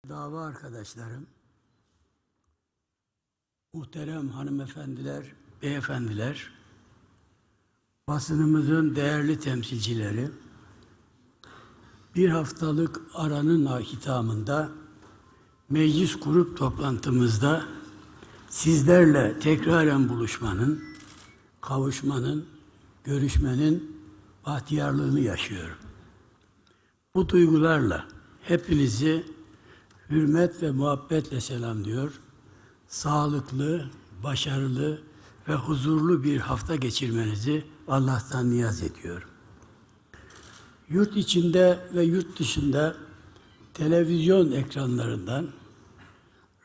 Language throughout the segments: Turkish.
Dava arkadaşlarım, muhterem hanımefendiler, beyefendiler, basınımızın değerli temsilcileri, bir haftalık aranın hitamında meclis grup toplantımızda sizlerle tekraren buluşmanın, kavuşmanın, görüşmenin bahtiyarlığını yaşıyorum. Bu duygularla hepinizi hürmet ve muhabbetle selamlıyor. Sağlıklı, başarılı ve huzurlu bir hafta geçirmenizi Allah'tan niyaz ediyorum. Yurt içinde ve yurt dışında televizyon ekranlarından,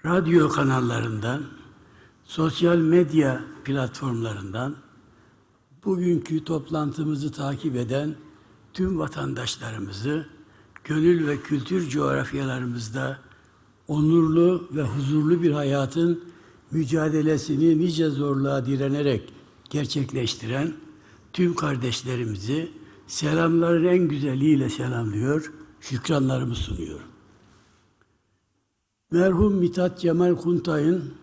radyo kanallarından, sosyal medya platformlarından bugünkü toplantımızı takip eden tüm vatandaşlarımızı gönül ve kültür coğrafyalarımızda onurlu ve huzurlu bir hayatın mücadelesini nice zorluğa direnerek gerçekleştiren tüm kardeşlerimizi selamların en güzeliyle selamlıyor, şükranlarımı sunuyorum. Merhum Mithat Cemal Kuntay'ın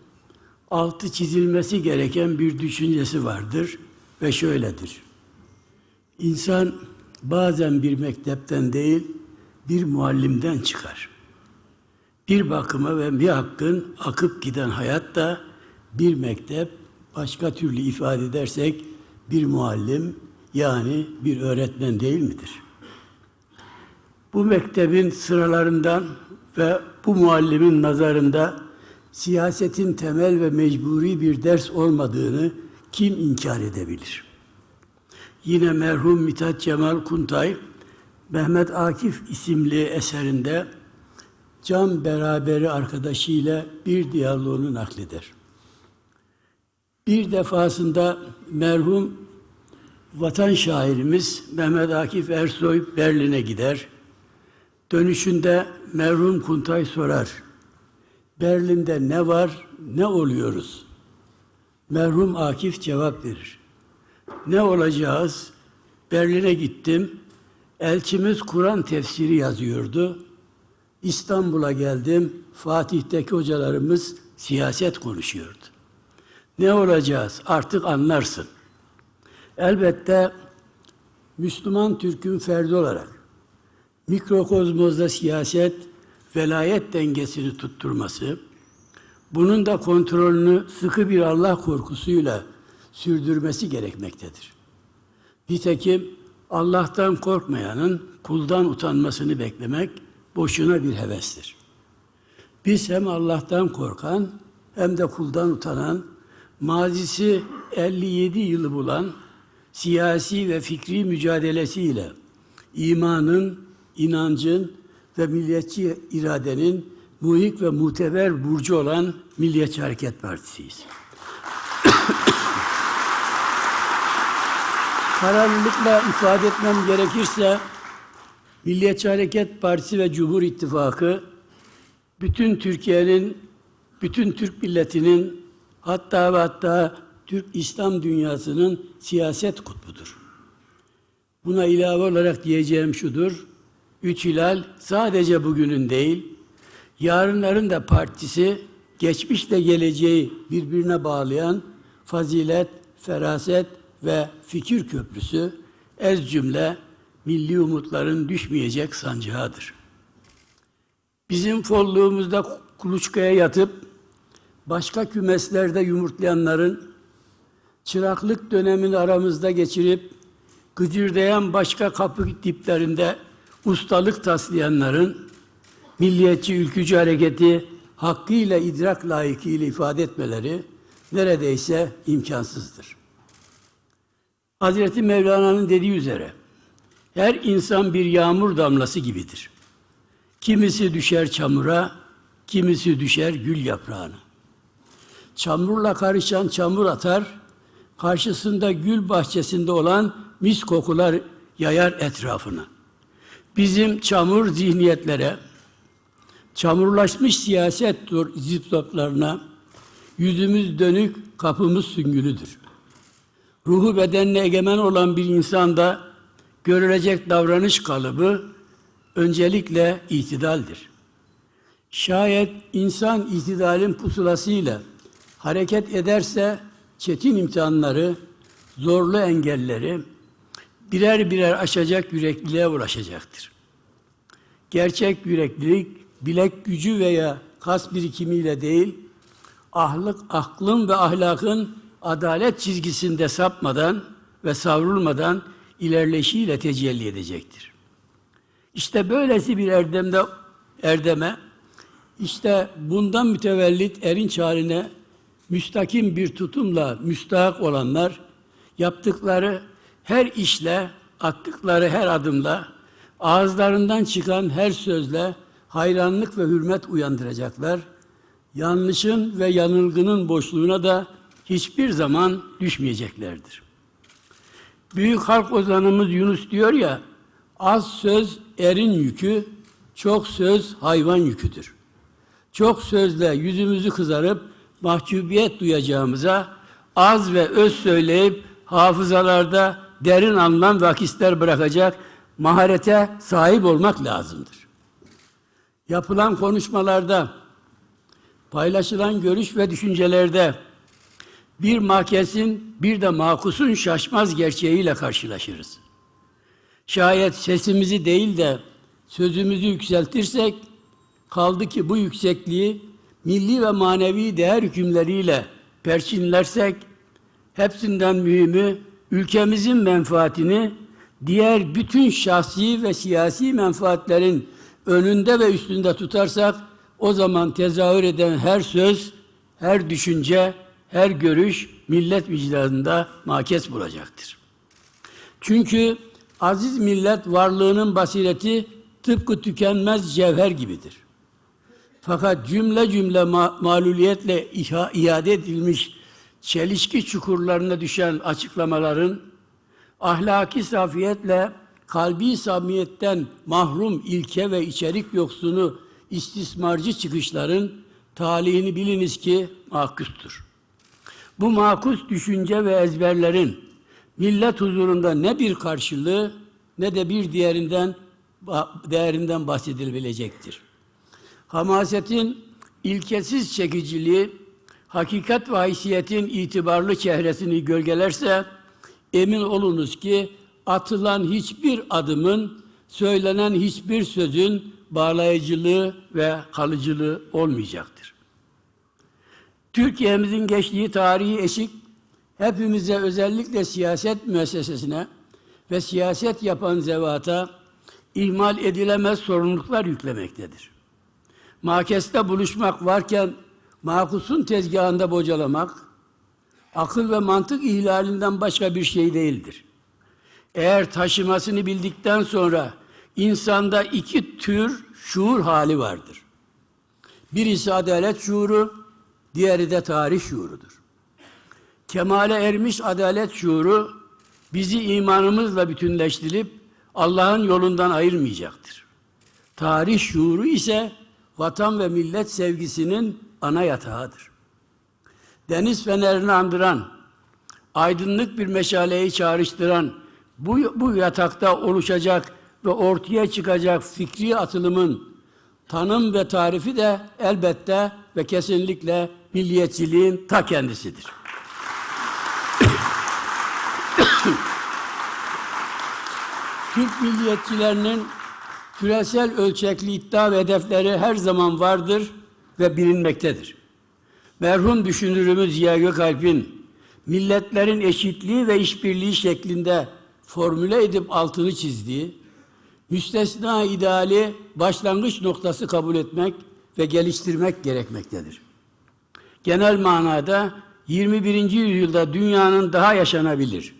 altı çizilmesi gereken bir düşüncesi vardır ve şöyledir. İnsan bazen bir mektepten değil, bir muallimden çıkar. Bir bakıma ve bir hakkın akıp giden hayat da bir mektep, başka türlü ifade edersek bir muallim, yani bir öğretmen değil midir? Bu mektebin sıralarından ve bu muallimin nazarında siyasetin temel ve mecburi bir ders olmadığını kim inkar edebilir? Yine merhum Mithat Cemal Kuntay, Mehmet Akif isimli eserinde can beraberi arkadaşıyla bir diyaloğunu nakleder. Bir defasında merhum vatan şairimiz Mehmet Akif Ersoy Berlin'e gider. Dönüşünde merhum Kuntay sorar, Berlin'de ne var, ne oluyoruz? Merhum Akif cevap verir. Ne olacağız? Berlin'e gittim, elçimiz Kur'an tefsiri yazıyordu. İstanbul'a geldim, Fatih'teki hocalarımız siyaset konuşuyordu. Ne olacağız? Artık anlarsın. Elbette Müslüman Türk'ün ferdi olarak mikrokozmozda siyaset, velayet dengesini tutturması, bunun da kontrolünü sıkı bir Allah korkusuyla sürdürmesi gerekmektedir. Nitekim Allah'tan korkmayanın kuldan utanmasını beklemek boşuna bir hevestir. Biz hem Allah'tan korkan hem de kuldan utanan, mazisi 57 yılı bulan siyasi ve fikri mücadelesiyle imanın, inancın ve milliyetçi iradenin muhik ve muteber burcu olan Milliyetçi Hareket Partisi'yiz. Kararlılıkla ifade etmem gerekirse, Milliyetçi Hareket Partisi ve Cumhur İttifakı, bütün Türkiye'nin, bütün Türk milletinin, hatta ve hatta Türk İslam dünyasının siyaset kutbudur. Buna ilave olarak diyeceğim şudur, Üç Hilal sadece bugünün değil, yarınların da partisi, geçmişle geleceği birbirine bağlayan fazilet, feraset ve fikir köprüsü, ez cümle milli umutların düşmeyecek sancağıdır. Bizim folluğumuzda kuluçkaya yatıp başka kümeslerde yumurtlayanların, çıraklık dönemini aramızda geçirip gıcırdayan başka kapı diplerinde ustalık taslayanların, milliyetçi ülkücü hareketi hakkıyla idrak layıkıyla ifade etmeleri neredeyse imkansızdır. Hazreti Mevlana'nın dediği üzere, her insan bir yağmur damlası gibidir. Kimisi düşer çamura, kimisi düşer gül yaprağına. Çamurla karışan çamur atar, karşısında gül bahçesinde olan mis kokular yayar etrafına. Bizim çamur zihniyetlere, çamurlaşmış siyaset ziptoplarına yüzümüz dönük, kapımız süngülüdür. Ruhu bedenine egemen olan bir insanda görülecek davranış kalıbı öncelikle itidaldir. Şayet insan itidalin pusulasıyla hareket ederse çetin imtihanları, zorlu engelleri birer birer aşacak yürekliliğe ulaşacaktır. Gerçek yüreklilik, bilek gücü veya kas birikimiyle değil, aklın ve ahlakın adalet çizgisinde sapmadan ve savrulmadan ilerleyişiyle tecelli edecektir. İşte böylesi bir erdeme, işte bundan mütevellit erinç haline müstakim bir tutumla müstahak olanlar, yaptıkları her işle, attıkları her adımla, ağızlarından çıkan her sözle hayranlık ve hürmet uyandıracaklar. Yanlışın ve yanılgının boşluğuna da hiçbir zaman düşmeyeceklerdir. Büyük halk ozanımız Yunus diyor ya, az söz erin yükü, çok söz hayvan yüküdür. Çok sözle yüzümüzü kızarıp mahcubiyet duyacağımıza az ve öz söyleyip hafızalarda derin anlam ve akisler bırakacak maharete sahip olmak lazımdır. Yapılan konuşmalarda, paylaşılan görüş ve düşüncelerde bir makesin bir de makusun şaşmaz gerçeğiyle karşılaşırız. Şayet sesimizi değil de sözümüzü yükseltirsek, kaldı ki bu yüksekliği milli ve manevi değer hükümleriyle perçinlersek, hepsinden mühimi ülkemizin menfaatini diğer bütün şahsi ve siyasi menfaatlerin önünde ve üstünde tutarsak, o zaman tezahür eden her söz, her düşünce, her görüş millet vicdanında makes bulacaktır. Çünkü aziz millet varlığının basireti tıpkı tükenmez cevher gibidir. Fakat cümle cümle mağluliyetle iade edilmiş çelişki çukurlarına düşen açıklamaların, ahlaki safiyetle kalbi samiyetten mahrum ilke ve içerik yoksunu istismarcı çıkışların talihini biliniz ki makustur. Bu makus düşünce ve ezberlerin millet huzurunda ne bir karşılığı ne de bir değerinden bahsedilebilecektir. Hamasetin ilkesiz çekiciliği, hakikat ve haysiyetin itibarlı çehresini gölgelerse, emin olunuz ki atılan hiçbir adımın, söylenen hiçbir sözün bağlayıcılığı ve kalıcılığı olmayacaktır. Türkiye'mizin geçtiği tarihi eşik, hepimize özellikle siyaset müessesesine ve siyaset yapan zevata ihmal edilemez sorumluluklar yüklemektedir. Makeste buluşmak varken makusun tezgahında bocalamak, akıl ve mantık ihlalinden başka bir şey değildir. Eğer taşımasını bildikten sonra insanda iki tür şuur hali vardır. Birisi adalet şuuru, diğeri de tarih şuurudur. Kemale ermiş adalet şuuru bizi imanımızla bütünleştirip Allah'ın yolundan ayırmayacaktır. Tarih şuuru ise vatan ve millet sevgisinin ana yatağıdır. Deniz fenerini andıran, aydınlık bir meşaleyi çağrıştıran bu yatakta oluşacak ve ortaya çıkacak fikri atılımın tanım ve tarifi de elbette ve kesinlikle milliyetçiliğin ta kendisidir. Türk milliyetçilerinin küresel ölçekli iddia ve hedefleri her zaman vardır ve bilinmektedir. Merhum düşünürümüz Ziya Gökalp'in milletlerin eşitliği ve işbirliği şeklinde formüle edip altını çizdiği, müstesna ideali başlangıç noktası kabul etmek ve geliştirmek gerekmektedir. Genel manada 21. yüzyılda dünyanın daha yaşanabilir,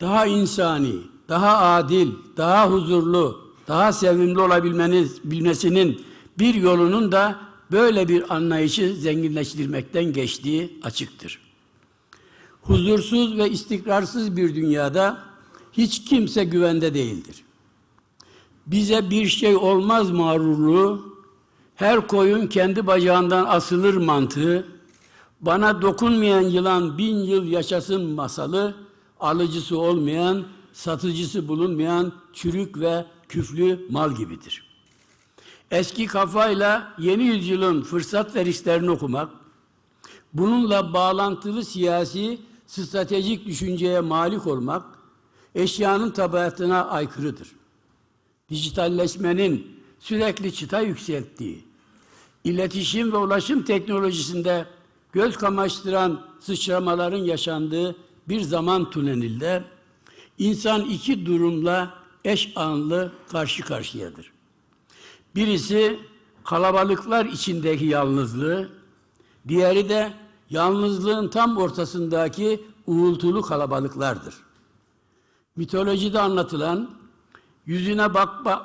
daha insani, daha adil, daha huzurlu, daha sevimli olabilmesinin bir yolunun da böyle bir anlayışı zenginleştirmekten geçtiği açıktır. Huzursuz ve istikrarsız bir dünyada hiç kimse güvende değildir. Bize bir şey olmaz mağrurluğu, her koyun kendi bacağından asılır mantığı, bana dokunmayan yılan 1000 yıl yaşasın masalı, alıcısı olmayan, satıcısı bulunmayan çürük ve küflü mal gibidir. eski kafayla yeni yüzyılın fırsat ve risklerini okumak, bununla bağlantılı siyasi, stratejik düşünceye malik olmak, eşyanın tabiatına aykırıdır. Dijitalleşmenin sürekli çıta yükselttiği, iletişim ve ulaşım teknolojisinde göz kamaştıran sıçramaların yaşandığı bir zaman tünelinde insan iki durumla eş anlı karşı karşıyadır. Birisi kalabalıklar içindeki yalnızlığı, diğeri de yalnızlığın tam ortasındaki uğultulu kalabalıklardır. Mitolojide anlatılan, yüzüne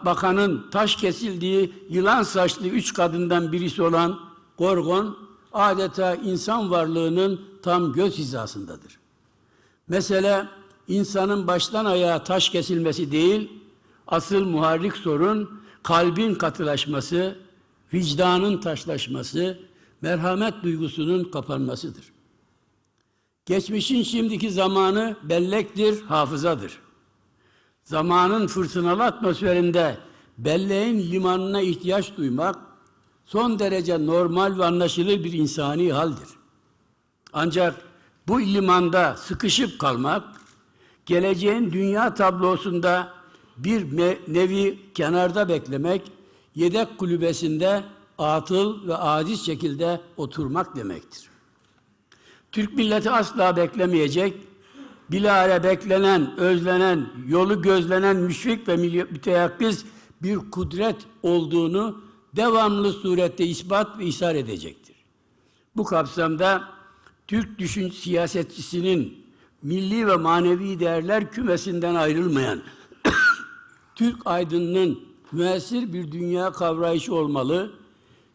bakanın taş kesildiği yılan saçlı üç kadından birisi olan Gorgon, adeta insan varlığının tam göz hizasındadır. Mesele, insanın baştan ayağa taş kesilmesi değil, asıl muharrik sorun, kalbin katılaşması, vicdanın taşlaşması, merhamet duygusunun kapanmasıdır. Geçmişin şimdiki zamanı bellektir, hafızadır. Zamanın fırtınalı atmosferinde belleğin limanına ihtiyaç duymak, son derece normal ve anlaşılır bir insani haldir. Ancak bu limanda sıkışıp kalmak, geleceğin dünya tablosunda bir nevi kenarda beklemek, yedek kulübesinde atıl ve aciz şekilde oturmak demektir. Türk milleti asla beklemeyecek, bilahare beklenen, özlenen, yolu gözlenen müşfik ve müteyakkiz bir kudret olduğunu devamlı surette ispat ve ishar edecektir. Bu kapsamda Türk siyasetçisinin milli ve manevi değerler kümesinden ayrılmayan Türk aydınının müessir bir dünya kavrayışı olmalı,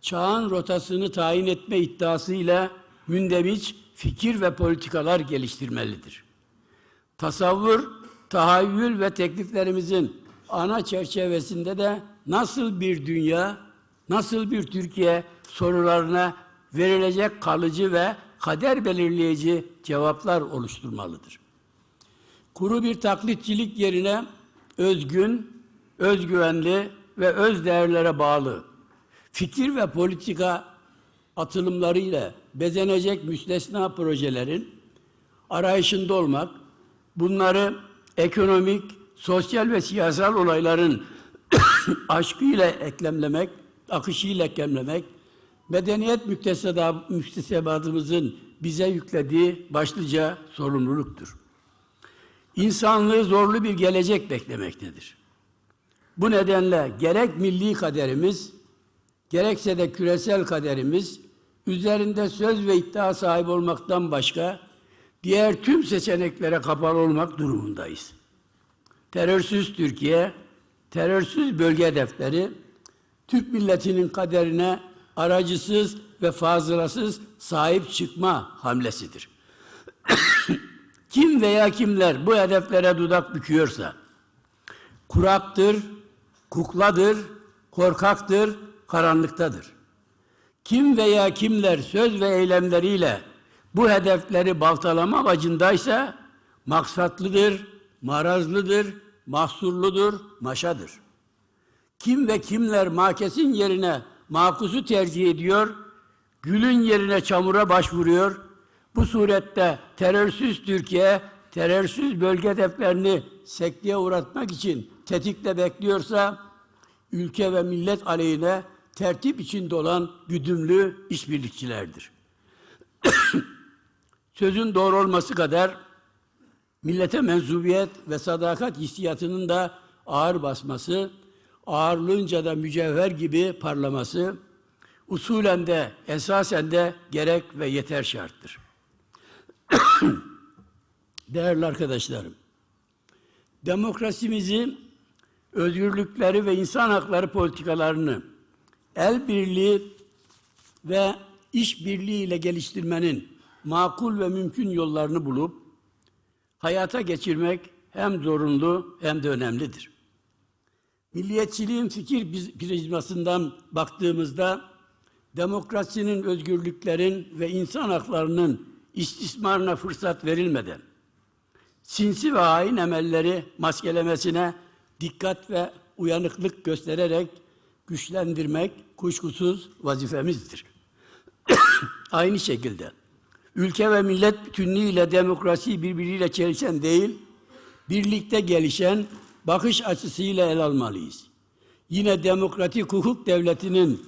çağın rotasını tayin etme iddiasıyla mündeviç fikir ve politikalar geliştirmelidir. Tasavvur, tahayyül ve tekliflerimizin ana çerçevesinde de nasıl bir dünya, nasıl bir Türkiye sorularına verilecek kalıcı ve kader belirleyici cevaplar oluşturmalıdır. Kuru bir taklitçilik yerine özgün, özgüvenli ve öz değerlere bağlı fikir ve politika atılımlarıyla bezenecek müstesna projelerin arayışında olmak, bunları ekonomik, sosyal ve siyasal olayların aşkıyla eklemlemek, akışıyla eklemlemek, medeniyet müktesebatımızın bize yüklediği başlıca sorumluluktur. İnsanlığı zorlu bir gelecek beklemektedir. Bu nedenle gerek milli kaderimiz, gerekse de küresel kaderimiz, üzerinde söz ve iddia sahibi olmaktan başka, diğer tüm seçeneklere kapalı olmak durumundayız. Terörsüz Türkiye, terörsüz bölge hedefleri, Türk milletinin kaderine aracısız ve fazlasız sahip çıkma hamlesidir. Kim veya kimler bu hedeflere dudak büküyorsa, kuraktır, kukladır, korkaktır, karanlıktadır. Kim veya kimler söz ve eylemleriyle bu hedefleri baltalama amacındaysa, maksatlıdır, marazlıdır, mahsurludur, maşadır. Kim ve kimler makesin yerine makusu tercih ediyor, gülün yerine çamura başvuruyor, bu surette terörsüz Türkiye, terörsüz bölge hedeflerini sekteye uğratmak için tetikte bekliyorsa, ülke ve millet aleyhine tertip içinde olan güdümlü işbirlikçilerdir. Sözün doğru olması kadar, millete mensubiyet ve sadakat hissiyatının da ağır basması, ağırlığınca da mücevher gibi parlaması, usulen de, esasen de gerek ve yeter şarttır. Değerli arkadaşlarım, demokrasimizi, özgürlükleri ve insan hakları politikalarını el birliği ve iş birliği ile geliştirmenin makul ve mümkün yollarını bulup hayata geçirmek hem zorunlu hem de önemlidir. Milliyetçiliğin fikir prizmasından baktığımızda demokrasinin, özgürlüklerin ve insan haklarının istismarına fırsat verilmeden sinsi ve hain emelleri maskelemesine dikkat ve uyanıklık göstererek güçlendirmek kuşkusuz vazifemizdir. Aynı şekilde ülke ve millet bütünlüğüyle demokrasiyi birbiriyle çelişen değil, birlikte gelişen bakış açısıyla ele almalıyız. Yine demokratik hukuk devletinin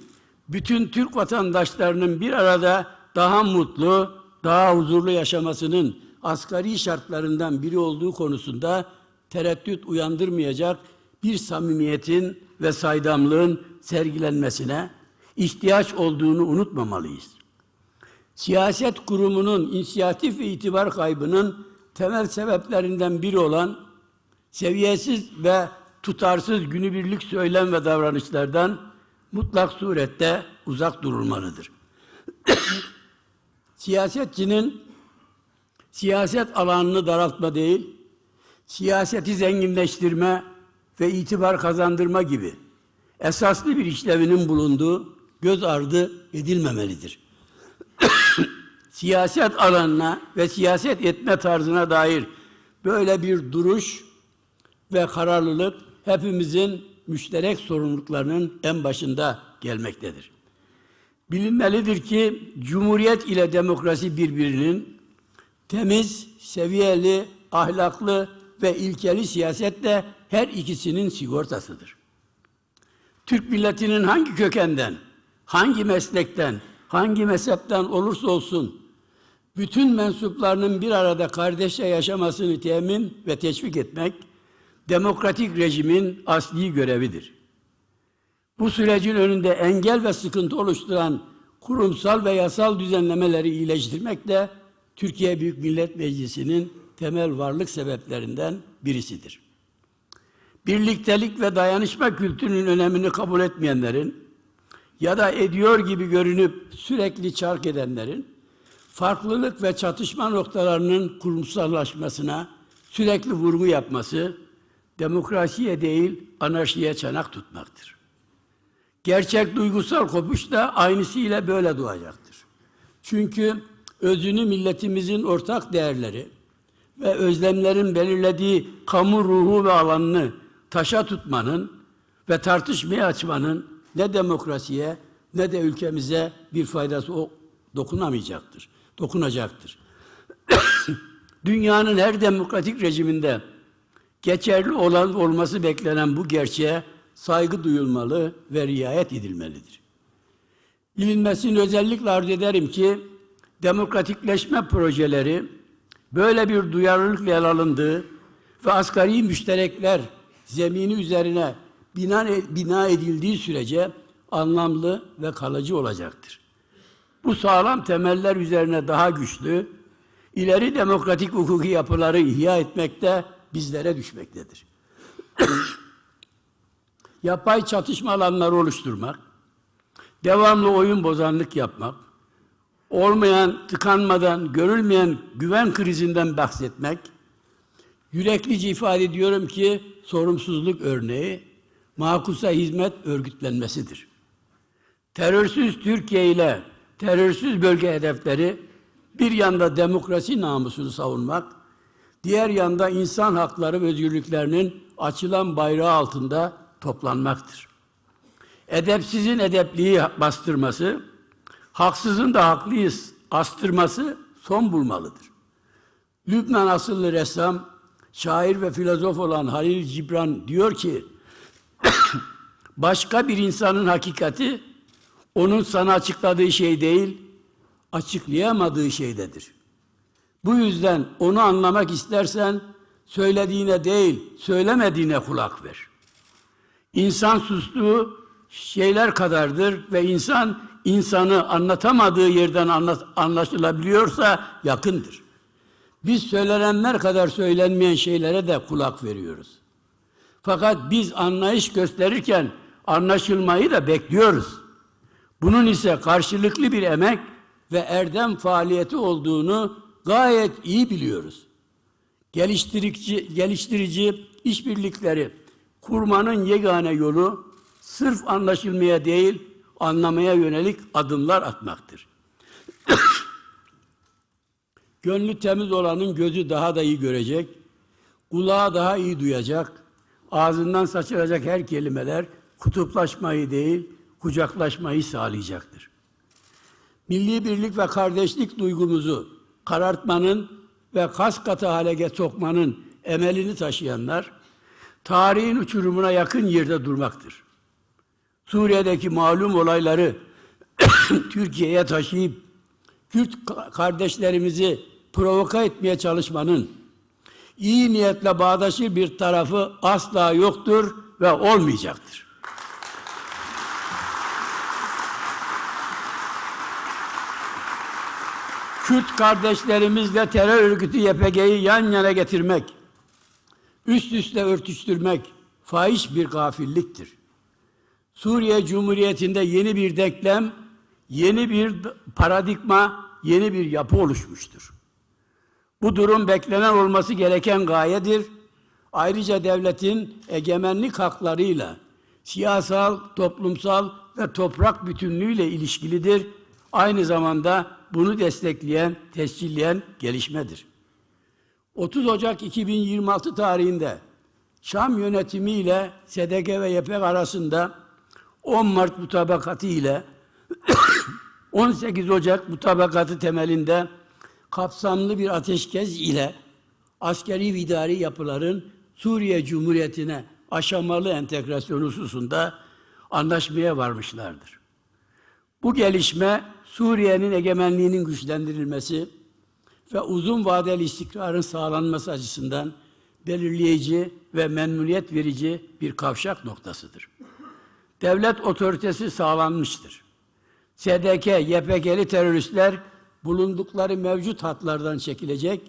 bütün Türk vatandaşlarının bir arada daha mutlu, daha huzurlu yaşamasının asgari şartlarından biri olduğu konusunda tereddüt uyandırmayacak bir samimiyetin ve saydamlığın sergilenmesine ihtiyaç olduğunu unutmamalıyız. Siyaset kurumunun inisiyatif ve itibar kaybının temel sebeplerinden biri olan seviyesiz ve tutarsız günübirlik söylem ve davranışlardan mutlak surette uzak durulmalıdır. Siyasetçinin siyaset alanını daraltma değil, siyaseti zenginleştirme ve itibar kazandırma gibi esaslı bir işlevinin bulunduğu göz ardı edilmemelidir. Siyaset alanına ve siyaset etme tarzına dair böyle bir duruş ve kararlılık hepimizin müşterek sorumluluklarının en başında gelmektedir. Bilinmelidir ki Cumhuriyet ile demokrasi birbirinin temiz, seviyeli, ahlaklı ve ilkeli siyasetle her ikisinin sigortasıdır. Türk milletinin hangi kökenden, hangi meslekten, hangi mezhepten olursa olsun bütün mensuplarının bir arada kardeşçe yaşamasını temin ve teşvik etmek demokratik rejimin asli görevidir. Bu sürecin önünde engel ve sıkıntı oluşturan kurumsal ve yasal düzenlemeleri iyileştirmek de Türkiye Büyük Millet Meclisi'nin temel varlık sebeplerinden birisidir. Birliktelik ve dayanışma kültürünün önemini kabul etmeyenlerin ya da ediyor gibi görünüp sürekli çark edenlerin farklılık ve çatışma noktalarının kurumsallaşmasına sürekli vurgu yapması demokrasiye değil anarşiye çanak tutmaktır. Gerçek duygusal kopuş da aynısıyla böyle doğacaktır. Çünkü özünü milletimizin ortak değerleri ve özlemlerin belirlediği kamu ruhu ve alanını taşa tutmanın ve tartışmaya açmanın ne demokrasiye ne de ülkemize bir faydası dokunacaktır. Dünyanın her demokratik rejiminde geçerli olması beklenen bu gerçeğe saygı duyulmalı ve riayet edilmelidir. Bilinmesini özellikle arz ederim ki demokratikleşme projeleri böyle bir duyarlılıkla ele alındığı ve asgari müşterekler zemini üzerine bina edildiği sürece anlamlı ve kalıcı olacaktır. Bu sağlam temeller üzerine daha güçlü, ileri demokratik hukuki yapıları ihya etmekte bizlere düşmektedir. Yapay çatışma alanları oluşturmak, devamlı oyun bozanlık yapmak, olmayan, tıkanmadan, görülmeyen güven krizinden bahsetmek, yüreklice ifade ediyorum ki sorumsuzluk örneği, makusa hizmet örgütlenmesidir. Terörsüz Türkiye ile terörsüz bölge hedefleri bir yanda demokrasi namusunu savunmak, diğer yanda insan hakları ve özgürlüklerinin açılan bayrağı altında toplanmaktır. Edepsizin edepliği bastırması, haksızın da haklıyız astırması son bulmalıdır. Lübnan asıllı ressam, şair ve filozof olan Halil Cibran diyor ki, başka bir insanın hakikati, onun sana açıkladığı şey değil, açıklayamadığı şeydedir. Bu yüzden onu anlamak istersen, söylediğine değil, söylemediğine kulak ver. İnsan sustuğu şeyler kadardır ve insanı anlatamadığı yerden anlaşılabiliyorsa yakındır. Biz söylenenler kadar söylenmeyen şeylere de kulak veriyoruz. Fakat biz anlayış gösterirken anlaşılmayı da bekliyoruz. Bunun ise karşılıklı bir emek ve erdem faaliyeti olduğunu gayet iyi biliyoruz. Geliştirici işbirlikleri kurmanın yegane yolu sırf anlaşılmaya değil, anlamaya yönelik adımlar atmaktır. Gönlü temiz olanın gözü daha da iyi görecek, kulağı daha iyi duyacak, ağzından saçılacak her kelimeler kutuplaşmayı değil, kucaklaşmayı sağlayacaktır. Milli birlik ve kardeşlik duygumuzu karartmanın ve kas katı hale sokmanın emelini taşıyanlar, tarihin uçurumuna yakın yerde durmaktır. Suriye'deki malum olayları Türkiye'ye taşıyıp Kürt kardeşlerimizi provoka etmeye çalışmanın iyi niyetle bağdaşır bir tarafı asla yoktur ve olmayacaktır. Kürt kardeşlerimizle terör örgütü YPG'yi yan yana getirmek, üst üste örtüştürmek fahiş bir gafilliktir. Suriye Cumhuriyeti'nde yeni bir denklem, yeni bir paradigma, yeni bir yapı oluşmuştur. Bu durum beklenen olması gereken gayedir. Ayrıca devletin egemenlik haklarıyla siyasal, toplumsal ve toprak bütünlüğüyle ilişkilidir. Aynı zamanda bunu destekleyen, tescilleyen gelişmedir. 30 Ocak 2026 tarihinde Şam yönetimi ile SDG ve YPG arasında 10 Mart mutabakatı ile 18 Ocak mutabakatı temelinde kapsamlı bir ateşkes ile askeri ve idari yapıların Suriye Cumhuriyeti'ne aşamalı entegrasyon hususunda anlaşmaya varmışlardır. Bu gelişme Suriye'nin egemenliğinin güçlendirilmesi ve uzun vadeli istikrarın sağlanması açısından belirleyici ve memnuniyet verici bir kavşak noktasıdır. Devlet otoritesi sağlanmıştır. SDK, YPG'li teröristler bulundukları mevcut hatlardan çekilecek,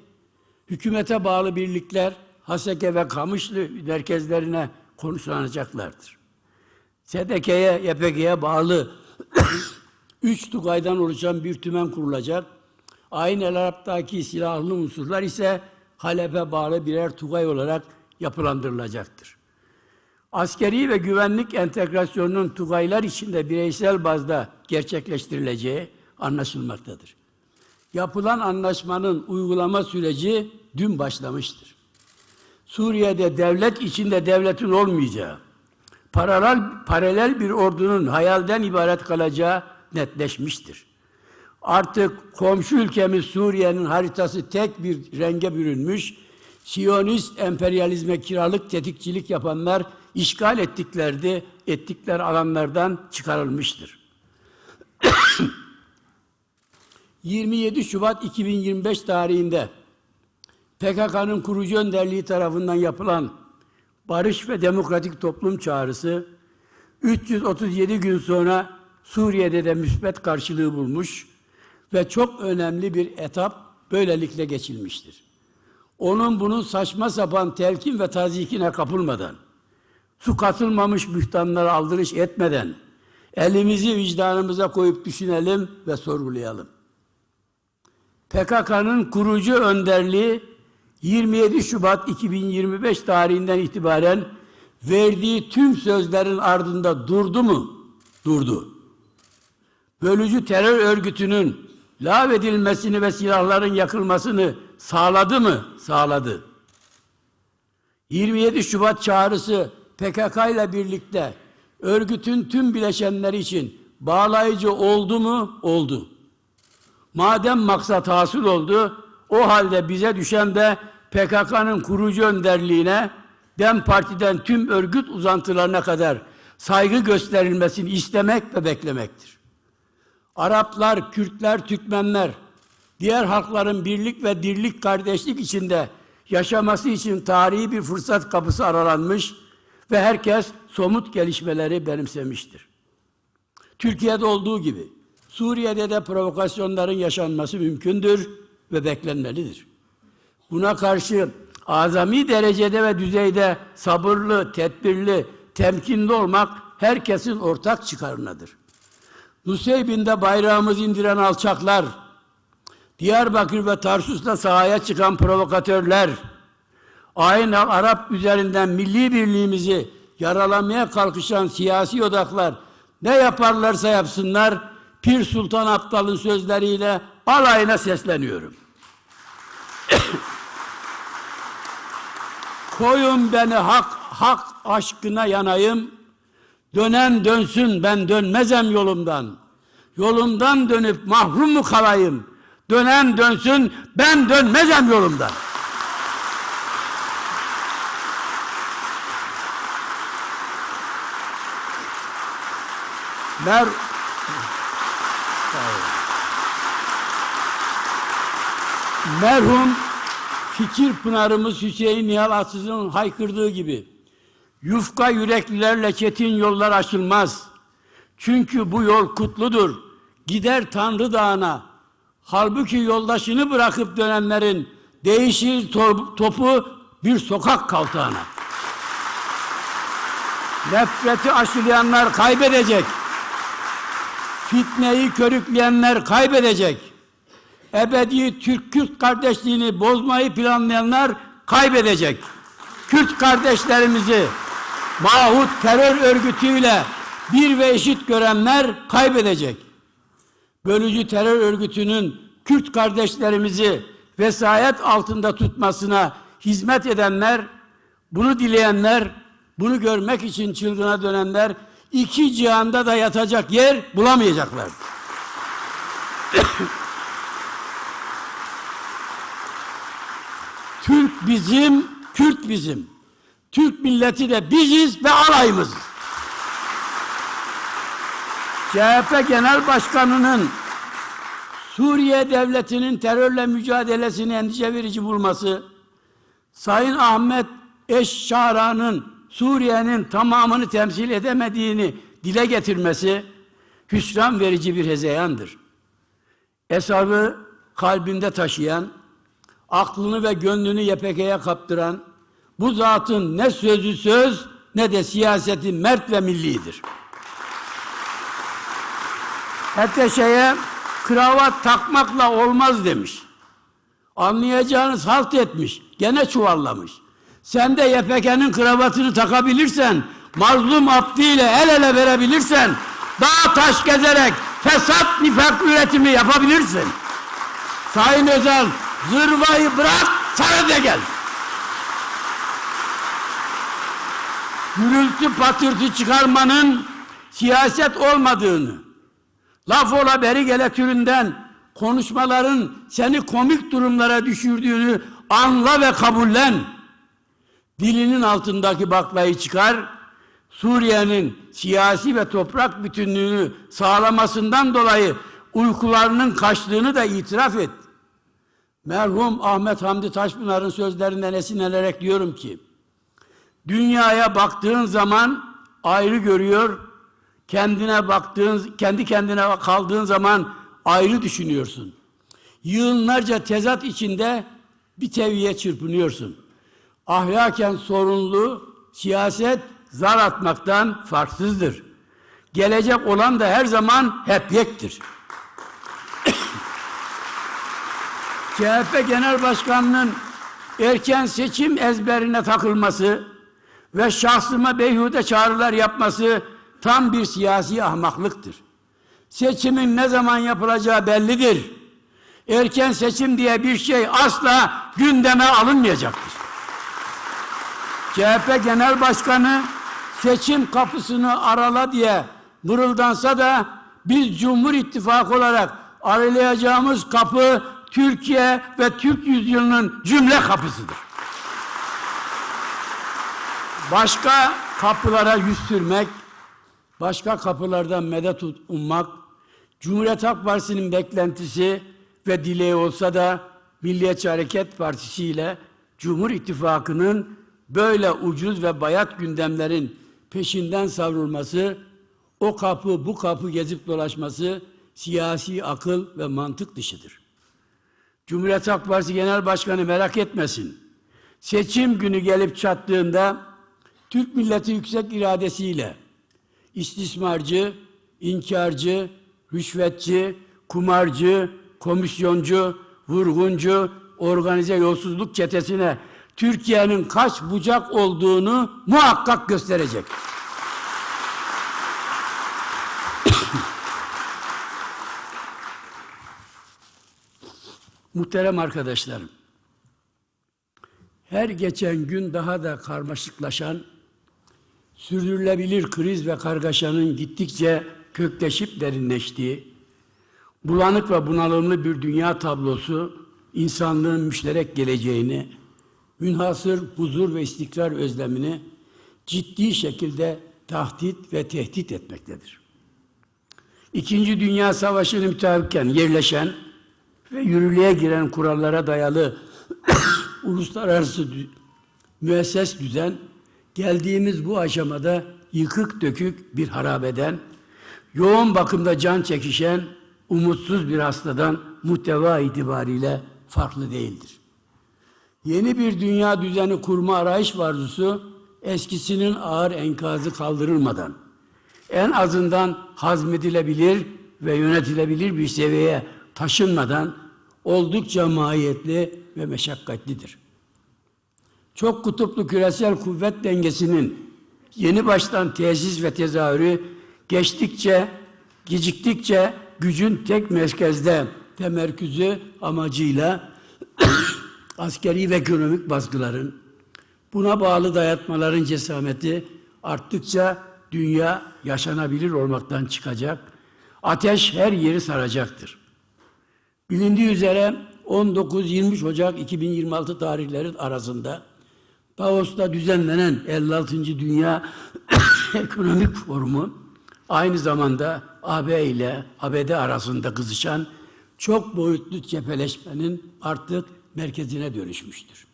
hükümete bağlı birlikler Haseke ve Kamışlı merkezlerine konuşlanacaklardır. SDK'ye, YPG'ye bağlı 3 tugaydan oluşan bir tümen kurulacak. Aynı El Arap'taki silahlı unsurlar ise Halep'e bağlı birer tugay olarak yapılandırılacaktır. Askeri ve güvenlik entegrasyonunun tugaylar içinde bireysel bazda gerçekleştirileceği anlaşılmaktadır. Yapılan anlaşmanın uygulama süreci dün başlamıştır. Suriye'de devlet içinde devletin olmayacağı, paralel bir ordunun hayalden ibaret kalacağı netleşmiştir. Artık komşu ülkemiz Suriye'nin haritası tek bir renge bürünmüş, Siyonist emperyalizme kiralık tetikçilik yapanlar işgal ettikleri alanlardan çıkarılmıştır. 27 Şubat 2025 tarihinde PKK'nın kurucu önderliği tarafından yapılan Barış ve Demokratik Toplum Çağrısı 337 gün sonra Suriye'de de müsbet karşılığı bulmuş ve çok önemli bir etap böylelikle geçilmiştir. Bunun saçma sapan telkin ve tazyikine kapılmadan, su katılmamış bühtanlara aldırış etmeden, elimizi vicdanımıza koyup düşünelim ve sorgulayalım. PKK'nın kurucu önderliği 27 Şubat 2025 tarihinden itibaren verdiği tüm sözlerin ardında durdu mu? Durdu. Bölücü terör örgütünün lağvedilmesini ve silahların yakılmasını sağladı mı? Sağladı. 27 Şubat çağrısı PKK ile birlikte örgütün tüm bileşenleri için bağlayıcı oldu mu? Oldu. Madem maksat hasıl oldu, o halde bize düşen de PKK'nın kurucu önderliğine, DEM Parti'den tüm örgüt uzantılarına kadar saygı gösterilmesini istemek ve beklemektir. Araplar, Kürtler, Türkmenler, diğer halkların birlik ve dirlik, kardeşlik içinde yaşaması için tarihi bir fırsat kapısı aralanmış ve herkes somut gelişmeleri benimsemiştir. Türkiye'de olduğu gibi Suriye'de de provokasyonların yaşanması mümkündür ve beklenmelidir. Buna karşı azami derecede ve düzeyde sabırlı, tedbirli, temkinli olmak herkesin ortak çıkarınadır. Nusaybin'de bayrağımızı indiren alçaklar, Diyarbakır ve Tarsus'ta sahaya çıkan provokatörler, aynı Arap üzerinden milli birliğimizi yaralamaya kalkışan siyasi odaklar ne yaparlarsa yapsınlar, Pir Sultan Abdal'ın sözleriyle alayına sesleniyorum. Koyun beni hak aşkına yanayım, Dönen dönsün, ben dönmezem yolumdan. Yolumdan dönüp mahrum mu kalayım? Dönen dönsün, ben dönmezem yolumdan. Merhum fikir pınarımız Hüseyin Nihal Atsız'ın haykırdığı gibi, yufka yüreklilerle çetin yollar aşılmaz. Çünkü bu yol kutludur. Gider Tanrı Dağı'na. Halbuki yoldaşını bırakıp dönenlerin değişir topu bir sokak kaltağına. Nefreti aşılayanlar kaybedecek. Fitneyi körükleyenler kaybedecek. Ebedi Türk-Kürt kardeşliğini bozmayı planlayanlar kaybedecek. Kürt kardeşlerimizi mahut terör örgütüyle bir ve eşit görenler kaybedecek. Bölücü terör örgütünün Kürt kardeşlerimizi vesayet altında tutmasına hizmet edenler, bunu dileyenler, bunu görmek için çılgına dönenler iki cihanda da yatacak yer bulamayacaklar. Türk bizim, Kürt bizim. Türk milleti de biziz ve alayımız. CHP Genel Başkanı'nın Suriye Devleti'nin terörle mücadelesini endişe verici bulması, Sayın Ahmet Eşşara'nın Suriye'nin tamamını temsil edemediğini dile getirmesi hüsran verici bir hezeyandır. Esarı kalbinde taşıyan, aklını ve gönlünü YPG'ye kaptıran bu zatın ne sözü söz ne de siyaseti mert ve millidir. Ateşe'ye kravat takmakla olmaz demiş. Anlayacağınız halt etmiş, gene çuvallamış. Sen de YPG'nin kravatını takabilirsen, mazlum Abdi ile el ele verebilirsen, dağ taş gezerek fesat nifak üretimi yapabilirsin. Sayın Özal, zırvayı bırak, sana gel. Gürültü patırtı çıkarmanın siyaset olmadığını, laf ola beri gele türünden konuşmaların seni komik durumlara düşürdüğünü anla ve kabullen. Dilinin altındaki baklayı çıkar, Suriye'nin siyasi ve toprak bütünlüğünü sağlamasından dolayı uykularının kaçtığını da itiraf et. Merhum Ahmet Hamdi Taşpınar'ın sözlerinden esinlenerek diyorum ki, dünyaya baktığın zaman ayrı görüyor, kendi kendine kaldığın zaman ayrı düşünüyorsun. Yığınlarca tezat içinde bir teviye çırpınıyorsun. Ahlaken sorunlu siyaset zar atmaktan farksızdır. Gelecek olan da her zaman hep yektir. CHP Genel Başkanı'nın erken seçim ezberine takılması ve şahsıma beyhude çağrılar yapması tam bir siyasi ahmaklıktır. Seçimin ne zaman yapılacağı bellidir. Erken seçim diye bir şey asla gündeme alınmayacaktır. CHP Genel Başkanı seçim kapısını arala diye mırıldansa da biz Cumhur İttifakı olarak aralayacağımız kapı Türkiye ve Türk yüzyılının cümle kapısıdır. Başka kapılara yüz sürmek, başka kapılardan medet ummak, Cumhuriyet Halk Partisi'nin beklentisi ve dileği olsa da Milliyetçi Hareket Partisi ile Cumhur İttifakı'nın böyle ucuz ve bayat gündemlerin peşinden savrulması, o kapı bu kapı gezip dolaşması siyasi akıl ve mantık dışıdır. Cumhuriyet Halk Partisi Genel Başkanı merak etmesin. Seçim günü gelip çattığında Türk milleti yüksek iradesiyle istismarcı, inkarcı, rüşvetçi, kumarcı, komisyoncu, vurguncu, organize yolsuzluk çetesine Türkiye'nin kaç bucak olduğunu muhakkak gösterecek. Muhterem arkadaşlarım, her geçen gün daha da karmaşıklaşan sürdürülebilir kriz ve kargaşanın gittikçe kökleşip derinleştiği, bulanık ve bunalımlı bir dünya tablosu, insanlığın müşterek geleceğini, münhasır huzur ve istikrar özlemini ciddi şekilde tahdit ve tehdit etmektedir. İkinci Dünya Savaşı'nı müteakiben yerleşen ve yürürlüğe giren kurallara dayalı uluslararası müesses düzen, geldiğimiz bu aşamada yıkık dökük bir harabeden, yoğun bakımda can çekişen, umutsuz bir hastadan muhteva itibariyle farklı değildir. Yeni bir dünya düzeni kurma arayış arzusu, eskisinin ağır enkazı kaldırılmadan, en azından hazmedilebilir ve yönetilebilir bir seviyeye taşınmadan oldukça mahiyetli ve meşakkatlidir. Çok kutuplu küresel kuvvet dengesinin yeni baştan tesis ve tezahürü geciktikçe gücün tek merkezde temerküzü amacıyla askeri ve ekonomik baskıların, buna bağlı dayatmaların cesameti arttıkça dünya yaşanabilir olmaktan çıkacak, ateş her yeri saracaktır. Bilindiği üzere 19-23 Ocak 2026 tarihleri arasında Davos'ta düzenlenen 56. Dünya Ekonomik Forumu aynı zamanda AB ile ABD arasında kızışan çok boyutlu cepheleşmenin artık merkezine dönüşmüştür.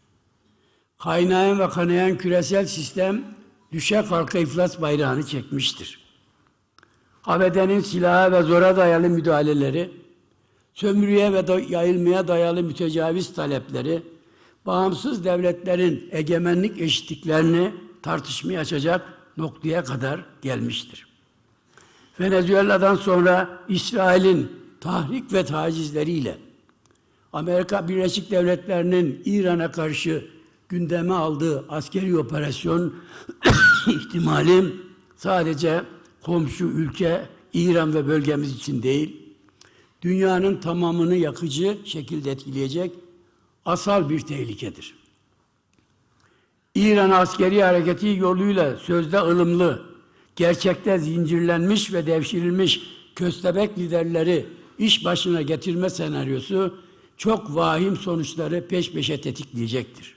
Kaynayan ve kanayan küresel sistem düşe kalka iflas bayrağını çekmiştir. ABD'nin silaha ve zora dayalı müdahaleleri, sömürüye ve yayılmaya dayalı mütecaviz talepleri, bağımsız devletlerin egemenlik eşitliklerini tartışmaya açacak noktaya kadar gelmiştir. Venezuela'dan sonra İsrail'in tahrik ve tacizleriyle Amerika Birleşik Devletleri'nin İran'a karşı gündeme aldığı askeri operasyon ihtimali sadece komşu ülke İran ve bölgemiz için değil, dünyanın tamamını yakıcı şekilde etkileyecek asal bir tehlikedir. İran askeri hareketi yoluyla sözde ılımlı, gerçekte zincirlenmiş ve devşirilmiş köstebek liderleri iş başına getirme senaryosu çok vahim sonuçları peş peşe tetikleyecektir.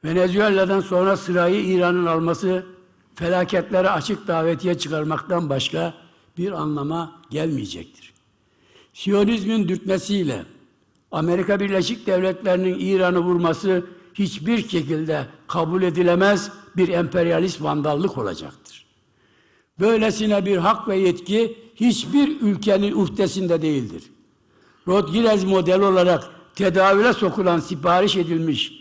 Venezuela'dan sonra sırayı İran'ın alması felaketlere açık davetiye çıkarmaktan başka bir anlama gelmeyecektir. Siyonizmin dürtmesiyle Amerika Birleşik Devletleri'nin İran'ı vurması hiçbir şekilde kabul edilemez bir emperyalist vandallık olacaktır. Böylesine bir hak ve yetki hiçbir ülkenin uhdesinde değildir. Rodriguez model olarak tedavüle sokulan, sipariş edilmiş,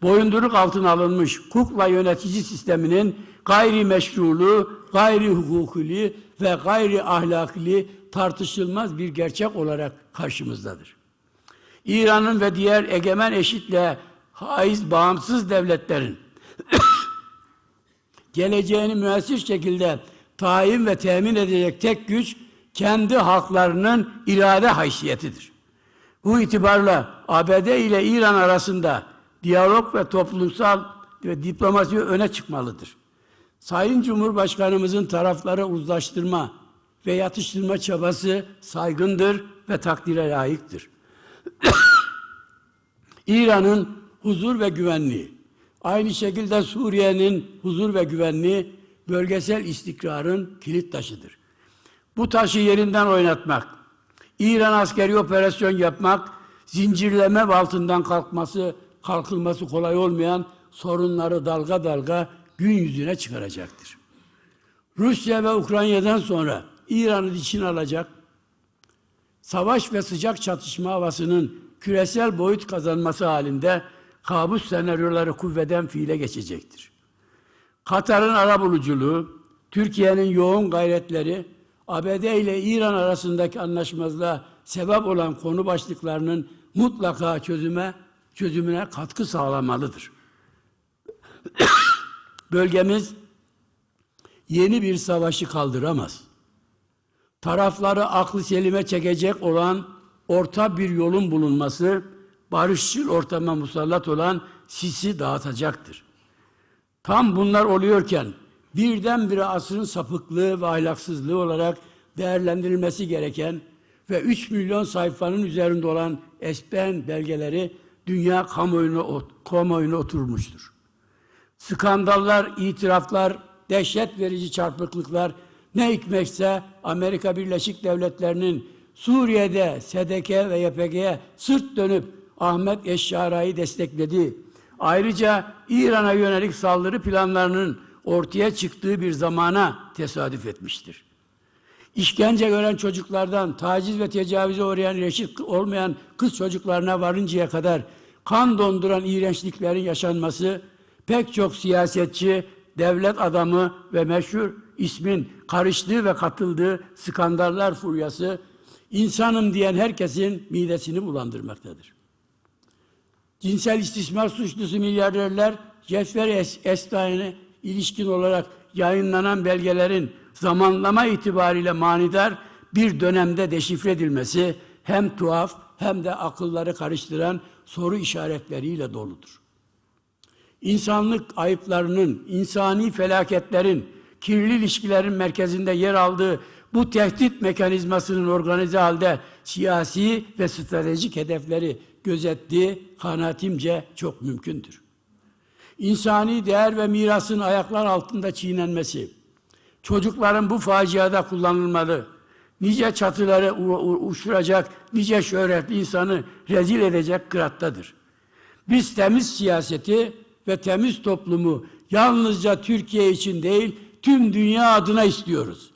boyunduruk altına alınmış kukla yönetici sisteminin gayri meşruluğu, gayri hukukili ve gayri ahlakili tartışılmaz bir gerçek olarak karşımızdadır. İran'ın ve diğer egemen eşitle haiz bağımsız devletlerin geleceğini müessir şekilde tayin ve temin edecek tek güç kendi halklarının irade haysiyetidir. Bu itibarla ABD ile İran arasında diyalog ve toplumsal ve diplomasi öne çıkmalıdır. Sayın Cumhurbaşkanımızın tarafları uzlaştırma ve yatıştırma çabası saygındır ve takdire layıktır. İran'ın huzur ve güvenliği, aynı şekilde Suriye'nin huzur ve güvenliği bölgesel istikrarın kilit taşıdır. Bu taşı yerinden oynatmak, İran askeri operasyon yapmak, zincirleme altından kalkılması kolay olmayan sorunları dalga dalga gün yüzüne çıkaracaktır. Rusya ve Ukrayna'dan sonra İran'ı içine alacak, savaş ve sıcak çatışma havasının küresel boyut kazanması halinde kabus senaryoları kuvveden fiile geçecektir. Katar'ın arabuluculuğu, Türkiye'nin yoğun gayretleri, ABD ile İran arasındaki anlaşmazlığa sebep olan konu başlıklarının mutlaka çözümüne katkı sağlamalıdır. Bölgemiz yeni bir savaşı kaldıramaz. Tarafları aklı selime çekecek olan orta bir yolun bulunması, barışçıl ortama musallat olan sisi dağıtacaktır. Tam bunlar oluyorken birdenbire asrın sapıklığı ve ahlaksızlığı olarak değerlendirilmesi gereken ve 3 milyon sayfanın üzerinde olan ESPN belgeleri dünya kamuoyuna oturmuştur. Skandallar, itiraflar, dehşet verici çarpıklıklar ne hikmetse Amerika Birleşik Devletleri'nin Suriye'de SDK ve YPG'ye sırt dönüp Ahmet Eşşara'yı desteklediği, ayrıca İran'a yönelik saldırı planlarının ortaya çıktığı bir zamana tesadüf etmiştir. İşkence gören çocuklardan taciz ve tecavüze uğrayan reşit olmayan kız çocuklarına varıncaya kadar kan donduran iğrençliklerin yaşanması pek çok siyasetçi, devlet adamı ve meşhur ismin karıştığı ve katıldığı skandallar furyası insanım diyen herkesin midesini bulandırmaktadır. Cinsel istismar suçlusu milyarderler Jeffrey Epstein'e ilişkin olarak yayınlanan belgelerin zamanlama itibariyle manidar bir dönemde deşifre edilmesi hem tuhaf hem de akılları karıştıran soru işaretleriyle doludur. İnsanlık ayıplarının, insani felaketlerin, kirli ilişkilerin merkezinde yer aldığı bu tehdit mekanizmasının organize halde siyasi ve stratejik hedefleri gözettiği kanaatimce çok mümkündür. İnsani değer ve mirasın ayaklar altında çiğnenmesi, çocukların bu faciada kullanılmalı, nice çatıları uçuracak, nice şöhretli insanı rezil edecek kırattadır. Biz temiz siyaseti ve temiz toplumu yalnızca Türkiye için değil, tüm dünya adına istiyoruz.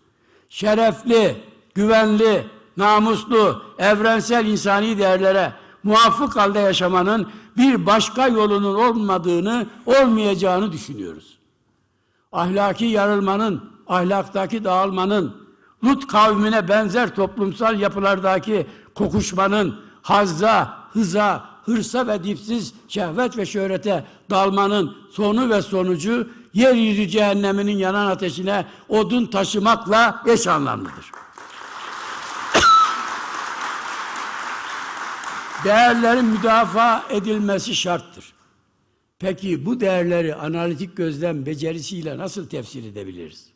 Şerefli, güvenli, namuslu, evrensel insani değerlere muvafık halde yaşamanın bir başka yolunun olmayacağını düşünüyoruz. Ahlaki yarılmanın, ahlaktaki dağılmanın, Lut kavmine benzer toplumsal yapılardaki kokuşmanın, hazza, hıza, hırsa ve dipsiz şehvet ve şöhrete dalmanın sonu ve sonucu yeryüzü cehenneminin yanan ateşine odun taşımakla eş anlamlıdır. Değerlerin müdafaa edilmesi şarttır. Peki bu değerleri analitik gözlem becerisiyle nasıl tefsir edebiliriz?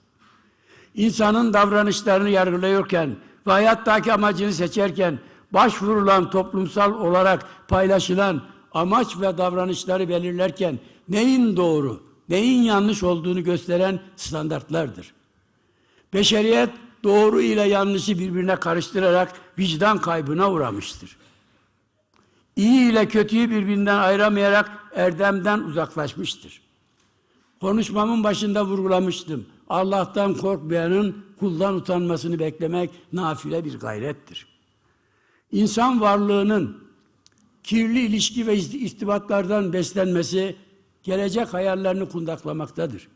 İnsanın davranışlarını yargılıyorken ve hayattaki amacını seçerken başvurulan toplumsal olarak paylaşılan amaç ve davranışları belirlerken neyin doğru, neyin yanlış olduğunu gösteren standartlardır. Beşeriyet doğru ile yanlışı birbirine karıştırarak vicdan kaybına uğramıştır. İyi ile kötüyü birbirinden ayıramayarak erdemden uzaklaşmıştır. Konuşmamın başında vurgulamıştım. Allah'tan korkmayanın kuldan utanmasını beklemek nafile bir gayrettir. İnsan varlığının kirli ilişki ve irtibatlardan beslenmesi gelecek hayallerini kundaklamaktadır.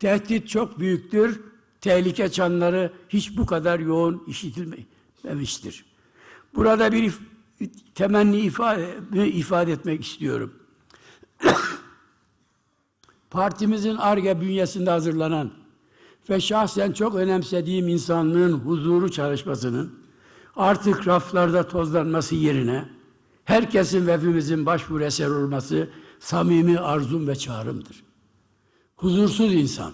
Tehdit çok büyüktür, tehlike çanları hiç bu kadar yoğun işitilmemiştir. Burada bir temenni ifade etmek istiyorum. Partimizin Ar-Ge bünyesinde hazırlanan ve şahsen çok önemsediğim insanlığın huzuru çalışmasının artık raflarda tozlanması yerine herkesin ve hepimizin başvuru eser olması samimi arzum ve çağrımdır. Huzursuz insan,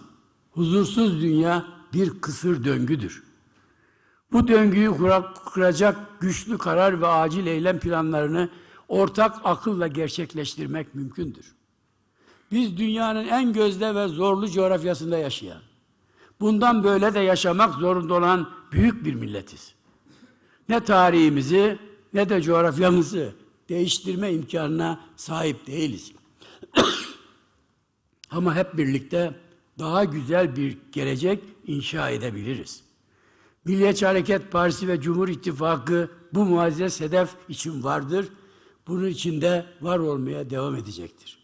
huzursuz dünya bir kısır döngüdür. Bu döngüyü kuracak güçlü karar ve acil eylem planlarını ortak akılla gerçekleştirmek mümkündür. Biz dünyanın en gözde ve zorlu coğrafyasında yaşayan, bundan böyle de yaşamak zorunda olan büyük bir milletiz. Ne tarihimizi ne de coğrafyamızı değiştirme imkanına sahip değiliz. Ama hep birlikte daha güzel bir gelecek inşa edebiliriz. Milliyetçi Hareket Partisi ve Cumhur İttifakı bu muazzez hedef için vardır. Bunun için de var olmaya devam edecektir.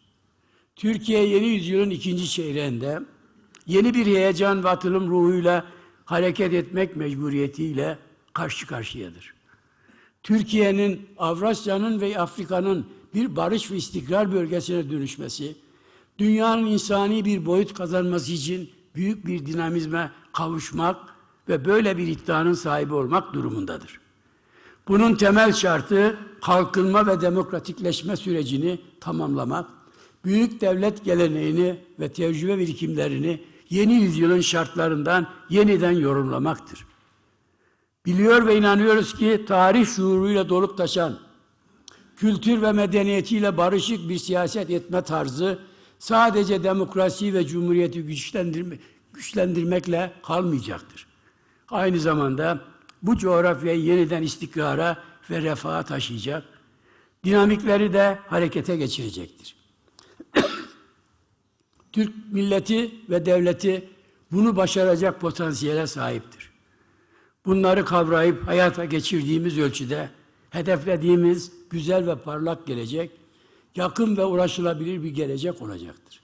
Türkiye yeni yüzyılın ikinci çeyreğinde yeni bir heyecan ve atılım ruhuyla hareket etmek mecburiyetiyle karşı karşıyadır. Türkiye'nin Avrasya'nın ve Afrika'nın bir barış ve istikrar bölgesine dönüşmesi, dünyanın insani bir boyut kazanması için büyük bir dinamizme kavuşmak ve böyle bir iddianın sahibi olmak durumundadır. Bunun temel şartı kalkınma ve demokratikleşme sürecini tamamlamak, büyük devlet geleneğini ve tecrübe birikimlerini yeni yüzyılın şartlarından yeniden yorumlamaktır. Biliyor ve inanıyoruz ki tarih şuuruyla dolup taşan, kültür ve medeniyetiyle barışık bir siyaset etme tarzı sadece demokrasi ve cumhuriyeti güçlendirmekle kalmayacaktır. Aynı zamanda bu coğrafyayı yeniden istikrara ve refaha taşıyacak, dinamikleri de harekete geçirecektir. Türk milleti ve devleti bunu başaracak potansiyele sahiptir. Bunları kavrayıp hayata geçirdiğimiz ölçüde hedeflediğimiz güzel ve parlak gelecek, yakın ve ulaşılabilir bir gelecek olacaktır.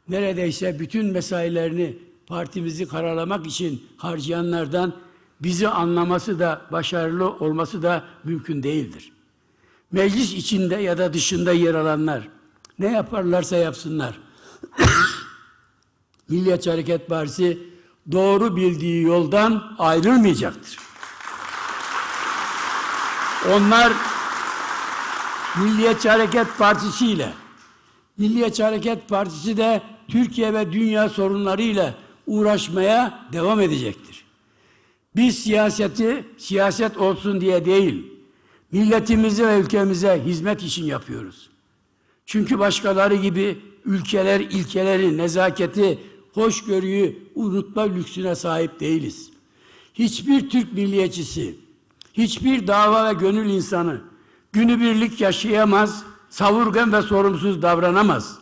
Neredeyse bütün mesailerini partimizi karalamak için harcayanlardan bizi anlaması da, başarılı olması da mümkün değildir. Meclis içinde ya da dışında yer alanlar ne yaparlarsa yapsınlar. Milliyetçi Hareket Partisi doğru bildiği yoldan ayrılmayacaktır. Onlar Milliyetçi Hareket Partisi ile, Milliyetçi Hareket Partisi de Türkiye ve dünya sorunlarıyla uğraşmaya devam edecektir. Biz siyaseti siyaset olsun diye değil, milletimize ve ülkemize hizmet için yapıyoruz. Çünkü başkaları gibi ülkeler ilkeleri, nezaketi, hoşgörüyü unutma lüksüne sahip değiliz. Hiçbir Türk milliyetçisi, hiçbir dava ve gönül insanı günübirlik yaşayamaz, savurgan ve sorumsuz davranamaz.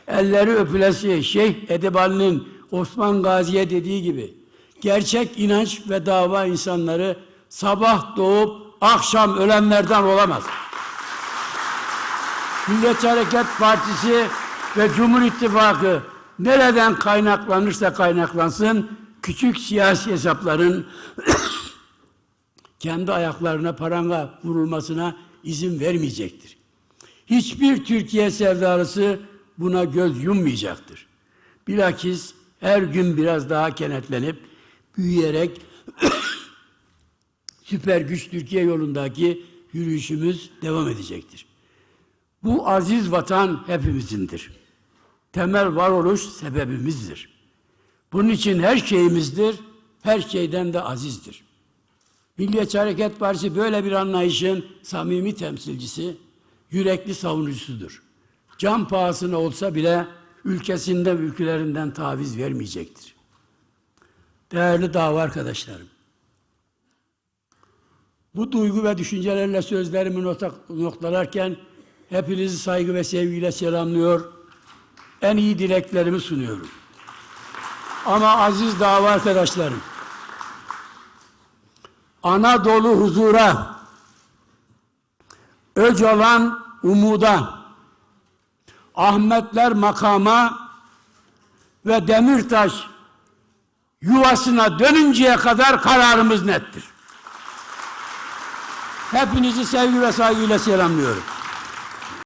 Elleri öpülesi Şeyh Edebali'nin Osman Gazi'ye dediği gibi, gerçek inanç ve dava insanları sabah doğup akşam ölenlerden olamaz. Milliyetçi Hareket Partisi ve Cumhur İttifakı nereden kaynaklanırsa kaynaklansın, küçük siyasi hesapların kendi ayaklarına paranga vurulmasına izin vermeyecektir. Hiçbir Türkiye sevdalısı buna göz yummayacaktır. Bilakis her gün biraz daha kenetlenip, büyüyerek süper güç Türkiye yolundaki yürüyüşümüz devam edecektir. Bu aziz vatan hepimizindir. Temel varoluş sebebimizdir. Bunun için her şeyimizdir, her şeyden de azizdir. Milliyetçi Hareket Partisi böyle bir anlayışın samimi temsilcisi, yürekli savunucusudur. Can pahasına olsa bile ülkesinden, ülkelerinden taviz vermeyecektir. Değerli dava arkadaşlarım, bu duygu ve düşüncelerle sözlerimi noktalarken hepinizi saygı ve sevgiyle selamlıyor, en iyi dileklerimi sunuyorum. Ama aziz dava arkadaşlarım, Anadolu huzura, Öcalan umuda, Ahmetler makama ve Demirtaş yuvasına dönünceye kadar kararımız nettir. Hepinizi sevgi ve saygıyla selamlıyorum.